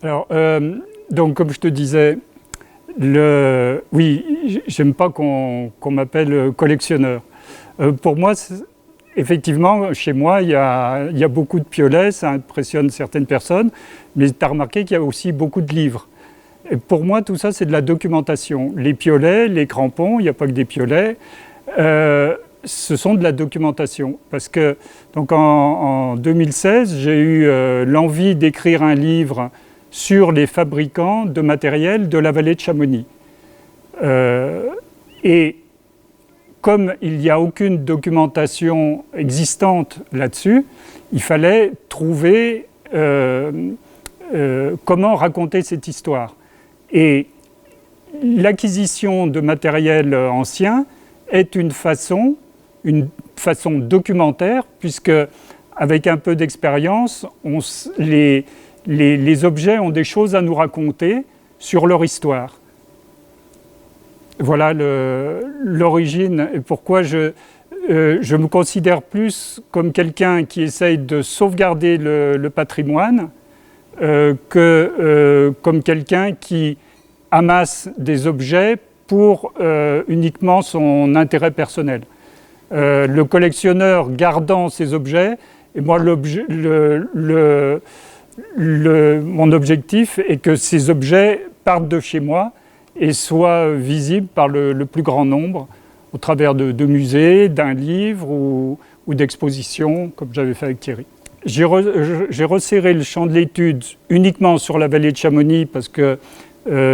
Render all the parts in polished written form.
Alors, donc, comme je te disais, oui, j'aime pas qu'on m'appelle collectionneur. Pour moi, effectivement, chez moi, il y a beaucoup de piolets, ça impressionne certaines personnes, mais tu as remarqué qu'il y a aussi beaucoup de livres. Et pour moi, tout ça, c'est de la documentation. Les piolets, les crampons, il n'y a pas que des piolets, ce sont de la documentation. Parce que, donc en 2016, j'ai eu l'envie d'écrire un livre sur les fabricants de matériel de la vallée de Chamonix. Et comme il n'y a aucune documentation existante là-dessus, il fallait trouver comment raconter cette histoire. Et l'acquisition de matériel ancien est une façon documentaire, puisque avec un peu d'expérience, les objets ont des choses à nous raconter sur leur histoire. Voilà l'origine et pourquoi je me considère plus comme quelqu'un qui essaye de sauvegarder le patrimoine que comme quelqu'un qui amasse des objets pour uniquement son intérêt personnel. Le collectionneur gardant ces objets, et moi mon objectif est que ces objets partent de chez moi et soient visibles par le plus grand nombre au travers de musées, d'un livre ou d'expositions, comme j'avais fait avec Thierry. J'ai resserré le champ de l'étude uniquement sur la vallée de Chamonix parce que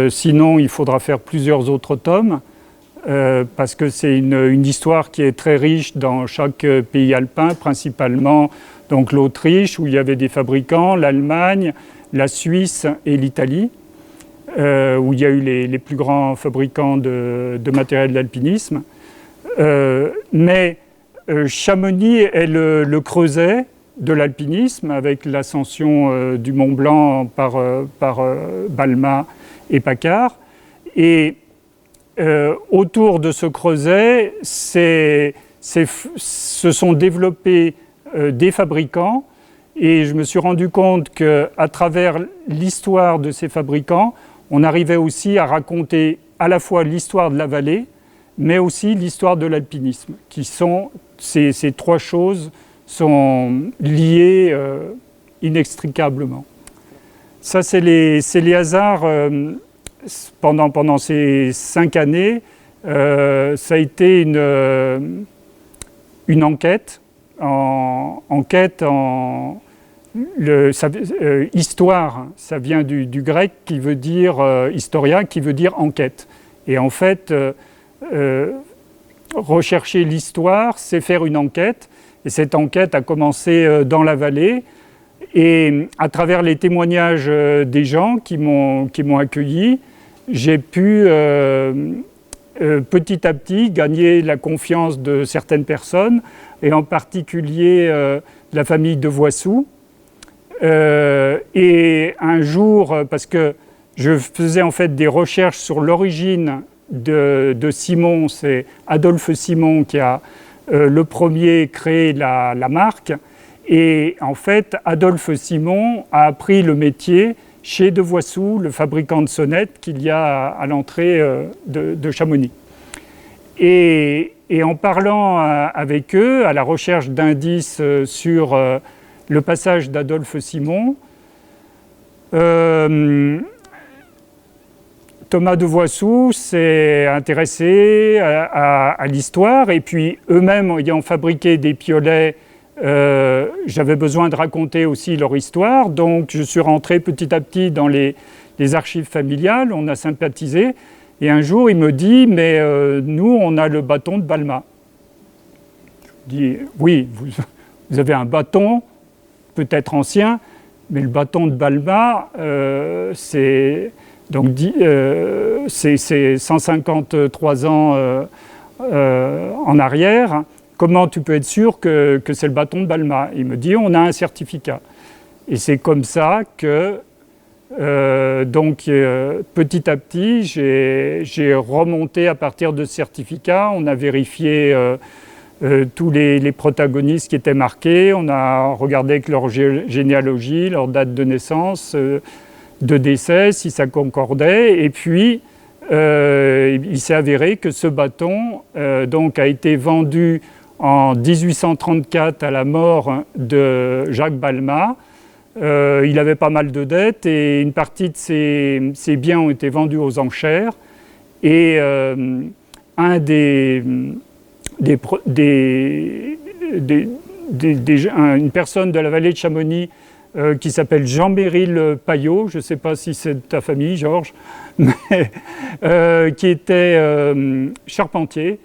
sinon il faudra faire plusieurs autres tomes parce que c'est une histoire qui est très riche dans chaque pays alpin, principalement donc l'Autriche où il y avait des fabricants, l'Allemagne, la Suisse et l'Italie. Où il y a eu les plus grands fabricants de matériel d'alpinisme. Mais Chamonix est le creuset de l'alpinisme avec l'ascension du Mont Blanc par Balma et Paccard. Et autour de ce creuset, se sont développés des fabricants. Et je me suis rendu compte qu'à travers l'histoire de ces fabricants, on arrivait aussi à raconter à la fois l'histoire de la vallée, mais aussi l'histoire de l'alpinisme, qui sont, ces trois choses sont liées inextricablement. Ça, c'est les hasards pendant ces 5 années. Ça a été une enquête. Histoire, ça vient du grec qui veut dire historia, qui veut dire enquête. Et en fait, rechercher l'histoire, c'est faire une enquête. Et cette enquête a commencé dans la vallée. Et à travers les témoignages des gens qui m'ont accueilli, j'ai pu petit à petit gagner la confiance de certaines personnes, et en particulier la famille de Voissou. Et un jour, parce que je faisais en fait des recherches sur l'origine de Simon, c'est Adolphe Simon qui a le premier créé la marque, et en fait Adolphe Simon a appris le métier chez de Voissou, le fabricant de sonnettes qu'il y a à l'entrée de Chamonix. Et en parlant avec eux, à la recherche d'indices sur le passage d'Adolphe Simon, Thomas de Voissou s'est intéressé à l'histoire, et puis eux-mêmes ayant fabriqué des piolets, j'avais besoin de raconter aussi leur histoire, donc je suis rentré petit à petit dans les archives familiales, on a sympathisé, et un jour il me dit « mais nous on a le bâton de Balma ». Je dis « oui, vous avez un bâton, peut-être ancien, mais le bâton de Balma, c'est 153 ans en arrière. Comment tu peux être sûr que c'est le bâton de Balma ?» Il me dit « on a un certificat ». Et c'est comme ça que, petit à petit, j'ai remonté à partir de ce certificat. On a vérifié tous les protagonistes qui étaient marqués. On a regardé avec leur généalogie, leur date de naissance, de décès, si ça concordait. Et puis, il s'est avéré que ce bâton donc a été vendu en 1834 à la mort de Jacques Balmat. Il avait pas mal de dettes et une partie de ses biens ont été vendus aux enchères. Et une personne de la vallée de Chamonix qui s'appelle Jean-Méril Payot, je ne sais pas si c'est de ta famille, Georges, mais qui était charpentier,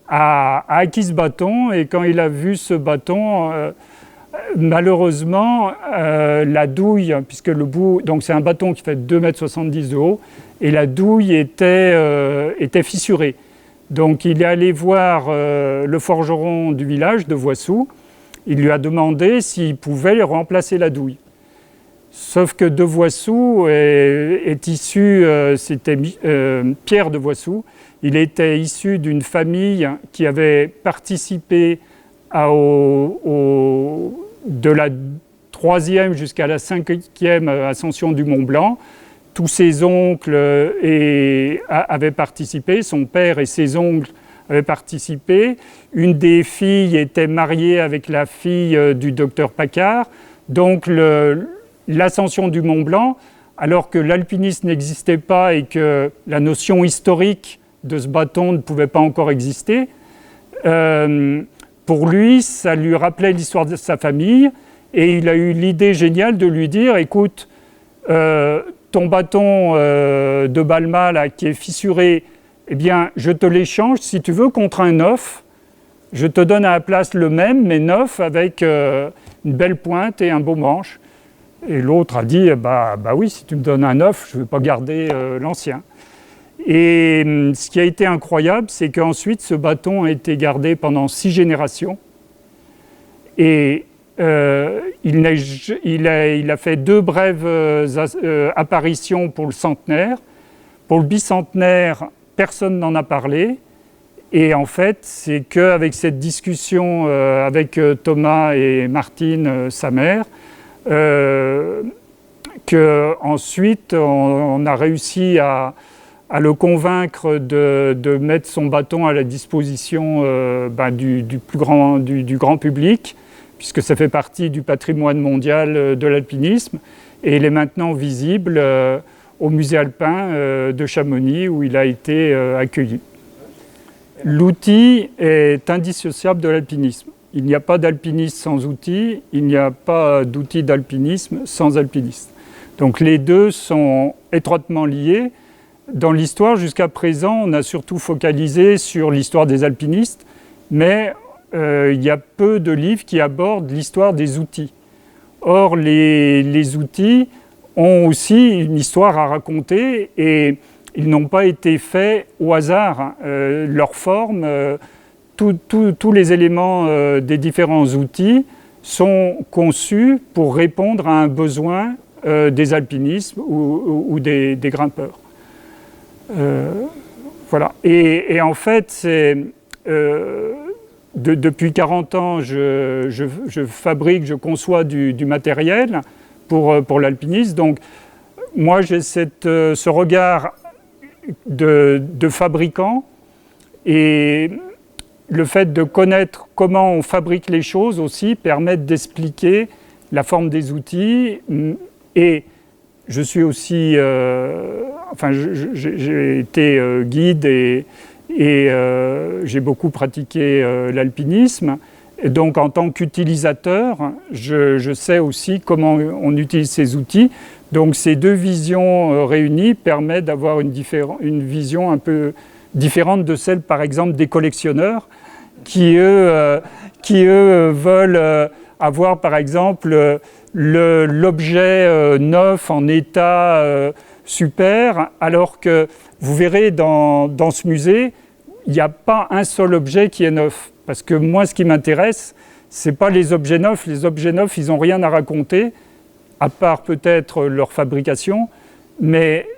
a acquis ce bâton. Et quand il a vu ce bâton, malheureusement, la douille, puisque le bout, donc c'est un bâton qui fait 2,70 m de haut, et la douille était fissurée. Donc il est allé voir le forgeron du village de Voissou. Il lui a demandé s'il pouvait remplacer la douille. Sauf que de Voissou est issu, c'était Pierre de Voissou, il était issu d'une famille qui avait participé de la 3e jusqu'à la 5e ascension du Mont Blanc. Tous ses oncles avaient participé, son père et ses oncles avaient participé. Une des filles était mariée avec la fille du docteur Paccard. Donc l'ascension du Mont Blanc, alors que l'alpinisme n'existait pas et que la notion historique de ce bâton ne pouvait pas encore exister, pour lui, ça lui rappelait l'histoire de sa famille, et il a eu l'idée géniale de lui dire « Écoute, ton bâton de Balmat là, qui est fissuré, eh bien, je te l'échange, si tu veux, contre un neuf. Je te donne à la place le même, mais neuf, avec une belle pointe et un beau manche. » Et l'autre a dit bah oui, si tu me donnes un neuf, je ne vais pas garder l'ancien. Et ce qui a été incroyable, c'est qu'ensuite, ce bâton a été gardé pendant 6 générations. Et il a fait 2 brèves apparitions pour le centenaire. Pour le bicentenaire, personne n'en a parlé. Et en fait, c'est qu'avec cette discussion avec Thomas et Martine, sa mère, qu'ensuite on a réussi à le convaincre de mettre son bâton à la disposition du grand public, puisque ça fait partie du patrimoine mondial de l'alpinisme, et il est maintenant visible au musée alpin de Chamonix, où il a été accueilli. L'outil est indissociable de l'alpinisme. Il n'y a pas d'alpinisme sans outil, il n'y a pas d'outil d'alpinisme sans alpiniste. Donc les deux sont étroitement liés. Dans l'histoire, jusqu'à présent, on a surtout focalisé sur l'histoire des alpinistes, mais il y a peu de livres qui abordent l'histoire des outils. Or, les outils ont aussi une histoire à raconter et ils n'ont pas été faits au hasard. Leur forme, tous les éléments des différents outils sont conçus pour répondre à un besoin des alpinistes ou des grimpeurs. Voilà. Et en fait, depuis 40 ans, je fabrique, je conçois du matériel pour l'alpinisme. Donc, moi, j'ai ce regard de fabricant, et le fait de connaître comment on fabrique les choses aussi permet d'expliquer la forme des outils. Et je suis aussi, j'ai été guide et j'ai beaucoup pratiqué l'alpinisme. Et donc, en tant qu'utilisateur, je sais aussi comment on utilise ces outils. Donc, ces deux visions réunies permettent d'avoir une vision un peu différente de celle, par exemple, des collectionneurs qui eux veulent avoir, par exemple, l'objet neuf en état super, alors que vous verrez dans ce musée, il n'y a pas un seul objet qui est neuf. Parce que moi, ce qui m'intéresse, ce n'est pas les objets neufs. Les objets neufs, ils n'ont rien à raconter, à part peut-être leur fabrication. Mais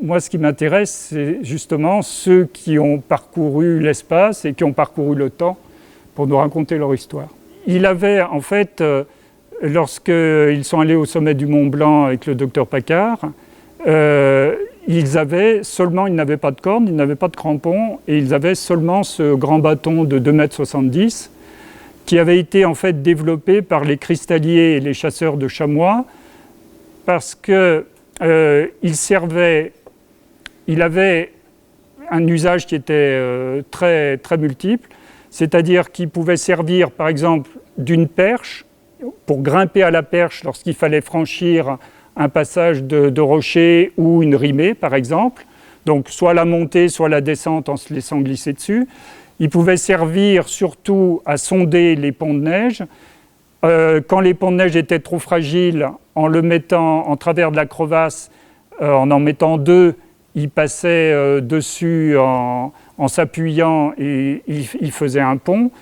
moi, ce qui m'intéresse, c'est justement ceux qui ont parcouru l'espace et qui ont parcouru le temps pour nous raconter leur histoire. Il avait, en fait, lorsqu'ils sont allés au sommet du Mont Blanc avec le docteur Paccard, ils n'avaient pas de cordes, ils n'avaient pas de crampons, et ils avaient seulement ce grand bâton de 2,70 m qui avait été en fait développé par les cristalliers et les chasseurs de chamois, parce que il avait un usage qui était très, très multiple, c'est-à-dire qu'il pouvait servir par exemple d'une perche, pour grimper à la perche lorsqu'il fallait franchir un passage de rocher ou une rimée par exemple, donc soit la montée, soit la descente en se laissant glisser dessus. Il pouvait servir surtout à sonder les ponts de neige. Quand les ponts de neige étaient trop fragiles, en le mettant en travers de la crevasse, en mettant deux, il passait dessus en s'appuyant et il faisait un pont.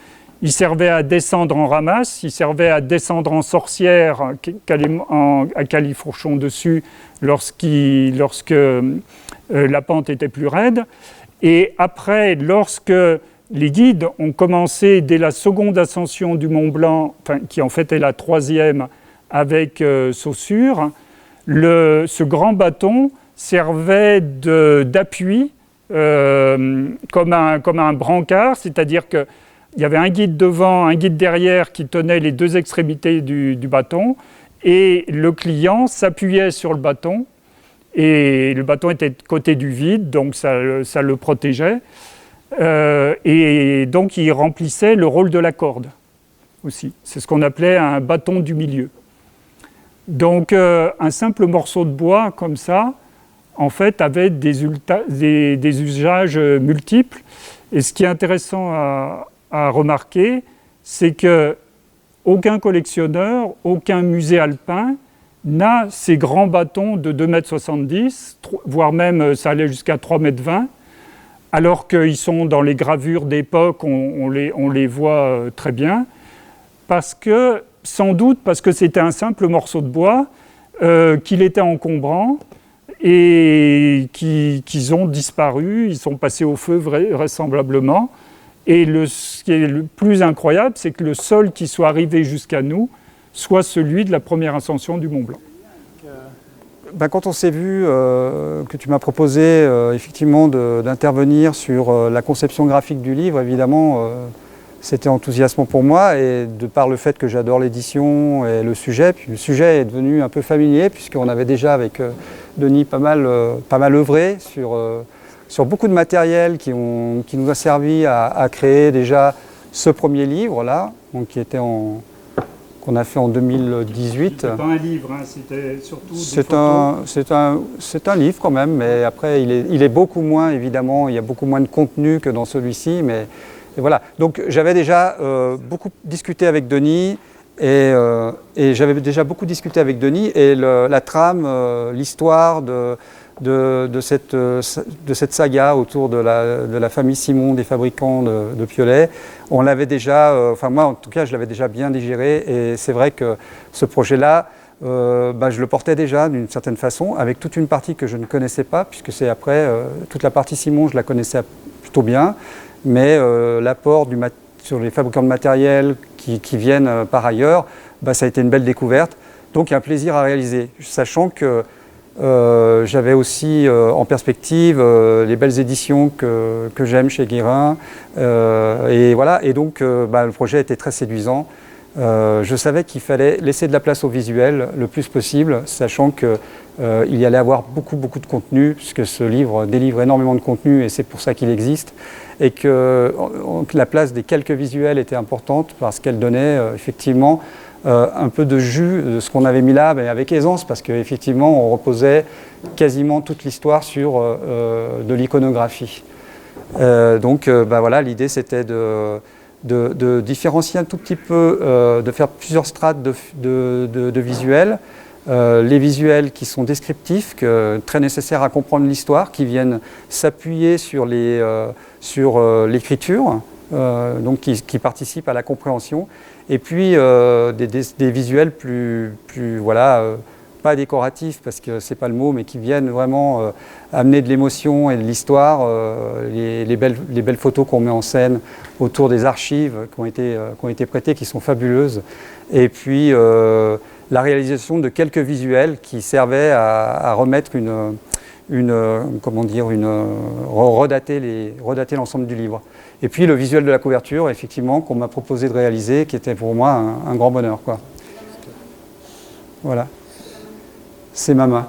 Il servait à descendre en ramasse, il servait à descendre en sorcière, à califourchon dessus lorsque la pente était plus raide. Et après, lorsque les guides ont commencé dès la seconde ascension du Mont Blanc, qui en fait est la troisième avec Saussure, ce grand bâton servait d'appui comme un brancard, c'est-à-dire qu'il y avait un guide devant, un guide derrière qui tenait les deux extrémités du bâton, et le client s'appuyait sur le bâton, et le bâton était côté du vide, donc ça le protégeait. Et donc il remplissait le rôle de la corde aussi. C'est ce qu'on appelait un bâton du milieu. Donc un simple morceau de bois comme ça, en fait, avait des usages multiples. Et ce qui est intéressant à remarquer, c'est qu'aucun collectionneur, aucun musée alpin n'a ces grands bâtons de 2,70 m, voire même ça allait jusqu'à 3,20 m, alors qu'ils sont dans les gravures d'époque, on les voit très bien, sans doute parce que c'était un simple morceau de bois, qu'il était encombrant et qu'ils ont disparu, ils sont passés au feu vraisemblablement. Et ce qui est le plus incroyable, c'est que le seul qui soit arrivé jusqu'à nous soit celui de la première ascension du Mont Blanc. Quand on s'est vu, que tu m'as proposé effectivement d'intervenir sur la conception graphique du livre, évidemment, c'était enthousiasmant pour moi, et de par le fait que j'adore l'édition et le sujet, puis le sujet est devenu un peu familier, puisqu'on avait déjà avec Denis pas mal œuvré sur beaucoup de matériel qui nous a servi à créer déjà ce premier livre-là, qu'on a fait en 2018. C'était pas un livre, hein, c'était surtout c'est un livre quand même, mais après il est beaucoup moins, évidemment, il y a beaucoup moins de contenu que dans celui-ci, mais voilà. Donc j'avais déjà beaucoup discuté avec Denis, et j'avais déjà beaucoup discuté avec Denis, et la trame, l'histoire de cette saga autour de la famille Simon des fabricants de piolets, on l'avait déjà, moi en tout cas je l'avais déjà bien digéré, et c'est vrai que ce projet-là, je le portais déjà d'une certaine façon, avec toute une partie que je ne connaissais pas, puisque c'est après, toute la partie Simon je la connaissais plutôt bien, mais l'apport sur les fabricants de matériel qui viennent par ailleurs, ça a été une belle découverte, donc il y a un plaisir à réaliser, sachant que j'avais aussi en perspective les belles éditions que j'aime chez Guérin, et voilà, et donc le projet était très séduisant. Je savais qu'il fallait laisser de la place au visuel le plus possible, sachant qu'il y allait avoir beaucoup de contenu, puisque ce livre délivre énormément de contenu, et c'est pour ça qu'il existe, et que la place des quelques visuels était importante, parce qu'elle donnait effectivement un peu de jus de ce qu'on avait mis là, mais avec aisance, parce qu'effectivement on reposait quasiment toute l'histoire sur de l'iconographie. Donc voilà, l'idée c'était de différencier un tout petit peu, de faire plusieurs strates de visuels. Les visuels qui sont descriptifs, très nécessaires à comprendre l'histoire, qui viennent s'appuyer sur l'écriture, donc qui participent à la compréhension. Et puis des visuels plus voilà, pas décoratifs, parce que c'est pas le mot, mais qui viennent vraiment amener de l'émotion et de l'histoire, les belles photos qu'on met en scène autour des archives qui ont été prêtées, qui sont fabuleuses. Et puis la réalisation de quelques visuels qui servaient à remettre redater l'ensemble du livre. Et puis le visuel de la couverture, effectivement, qu'on m'a proposé de réaliser, qui était pour moi un grand bonheur, quoi. Voilà. C'est ma main.